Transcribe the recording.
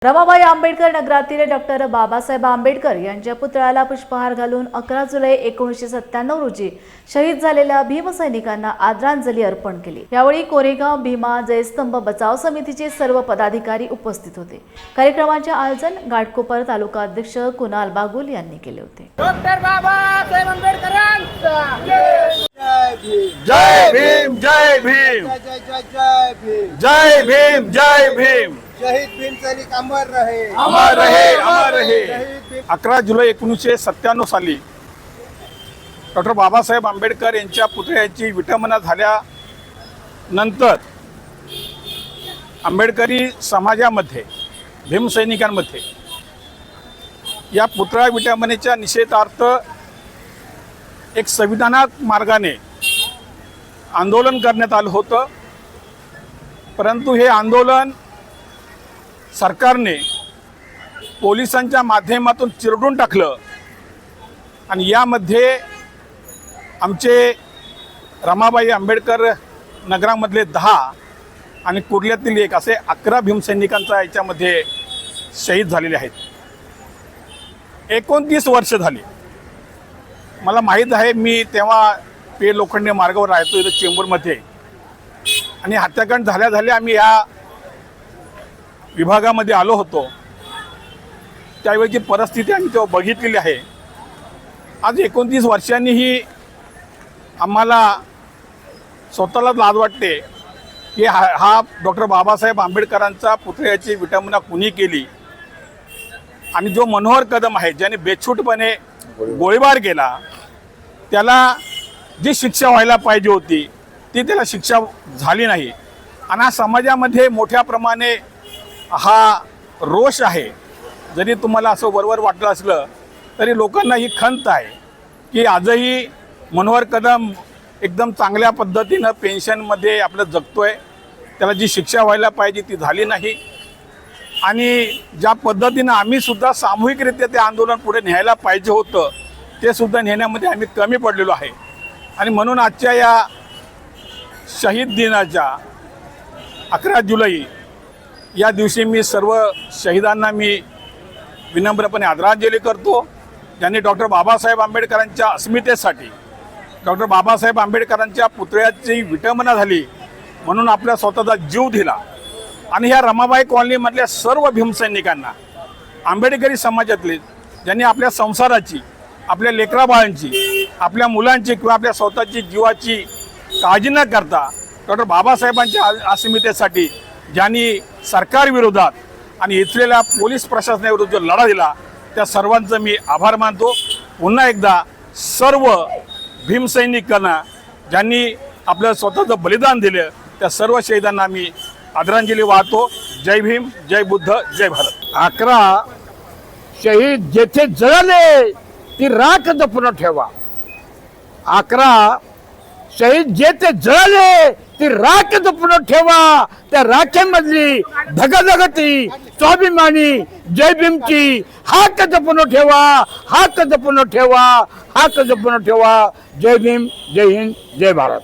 रमाबाई आंबेडकर नगरातील डॉक्टर बाबासाहेब आंबेडकर यांच्या पुतळ्याला पुष्पहार घालून 11 जुलै 1997 रोजी शहीद झालेल्या भीमसैनिकांना आदरांजली अर्पण केली। यावेळी कोरेगाव भीमा जयस्तंभ बचाव समितीचे सर्व पदाधिकारी उपस्थित होते। कार्यक्रमाचे आयोजन घाटकोपर तालुका अध्यक्ष कुणाल बागुल यांनी केले होते। डॉक्टर बाबासाहेब आंबेडकरांचा जय भीम जय भीम जय भीम जय भीम। शहीद भीम सैनिक अमर रहे अमर रहे अमर रहे। 11 जुलै 1997 साली डॉक्टर बाबासाहेब आंबेडकर यांच्या पुतळ्याची विटंबना झाल्यानंतर आंबेडकरी समाजामध्ये भीमसैनिकांमध्ये या पुतळा विटंबनेच्या निषेधार्थ एक संविधानात्मक मार्गाने आंदोलन करण्यात आलं होतं, परंतु हे आंदोलन सरकारने पोलिसांच्या माध्यमातून चिरडून टाकलं आणि यामध्ये आमचे रमाबाई आंबेडकर नगरामधले 10 आणि कुर्ल्यातील 1 असे 11 भीमसैनिकांचा याच्यामध्ये शहीद झालेले आहेत। 29 वर्ष झाली। मला माहीत आहे, मी तेव्हा पे लोखंडे मार्गावर राहतो इथं चेंबूरमध्ये, आणि हत्याकांड झाल्या आम्ही या विभागामध्ये आलो होतो। त्यावेळची परिस्थिती आम्ही तेव्हा बघितलेली आहे। आज 29 वर्षांनीही आम्हाला स्वतःलाच लाज वाटते की हा डॉक्टर बाबासाहेब आंबेडकरांचा पुतळ्याची विटंबना कुणी केली, आणि जो मनोहर कदम आहे ज्याने बेछूटपणे गोळीबार केला त्याला जी शिक्षा व्हायला पाहिजे होती ती त्याला शिक्षा झाली नाही। आणि हा समाजामध्ये मोठ्या प्रमाणे हा रोष आहे। जरी तुम्हाला असं वरवर वाटलं असलं तरी लोकांना ही खंत आहे की आजही मनोहर कदम एकदम चांगल्या पद्धतीनं पेन्शनमध्ये आपलं जगतोय, त्याला जी शिक्षा व्हायला पाहिजे ती झाली नाही। आणि ज्या पद्धतीनं आम्ही सुद्धा सामूहिकरित्या ते आंदोलन पुढे न्यायला पाहिजे होतं ते सुद्धा नेण्यामध्ये आम्ही कमी पडलेलो आहे। आणि म्हणून आजच्या या शहीद दिनाच्या 11 जुलै या दिवशी मी सर्व शहीदांना मी विनम्रपणे आदरांजली करतो, ज्यांनी डॉक्टर बाबासाहेब आंबेडकरांच्या अस्मितेसाठी डॉक्टर बाबासाहेब आंबेडकरांच्या पुतळ्याची विटंबना झाली म्हणून आपला स्वतःचा जीव दिला। आणि ह्या रमाबाई कॉलनीमधल्या सर्व भीमसैनिकांना, आंबेडकरी समाजातले ज्यांनी आपल्या संसाराची, आपल्या लेकराबाळांची, आपल्या मुलांची किंवा आपल्या स्वतःची जीवाची काळजी न करता डॉक्टर बाबासाहेबांच्या अस्मितेसाठी ज्यांनी सरकारविरोधात आणि इथलेल्या पोलीस प्रशासनाविरुद्ध लढा दिला त्या सर्वांचं मी आभार मानतो। पुन्हा एकदा सर्व भीमसैनिकांना ज्यांनी आपलं स्वतःचं बलिदान दिलं त्या सर्व शहीदांना मी आदरांजली वाहतो। जय भीम, जय बुद्ध, जय भारत। 11 शहीद जेथे जळले ती राख जपून ठेवा। 11 शहीद जेथे जळले ती राख जपून ठेवा। त्या राखेमधली धगधगती स्वाभिमानी जय भीमची हाक जपून ठेवा, हाक जपून ठेवा, हाक जपून ठेवा। जय भीम, जय हिंद, जय भारत।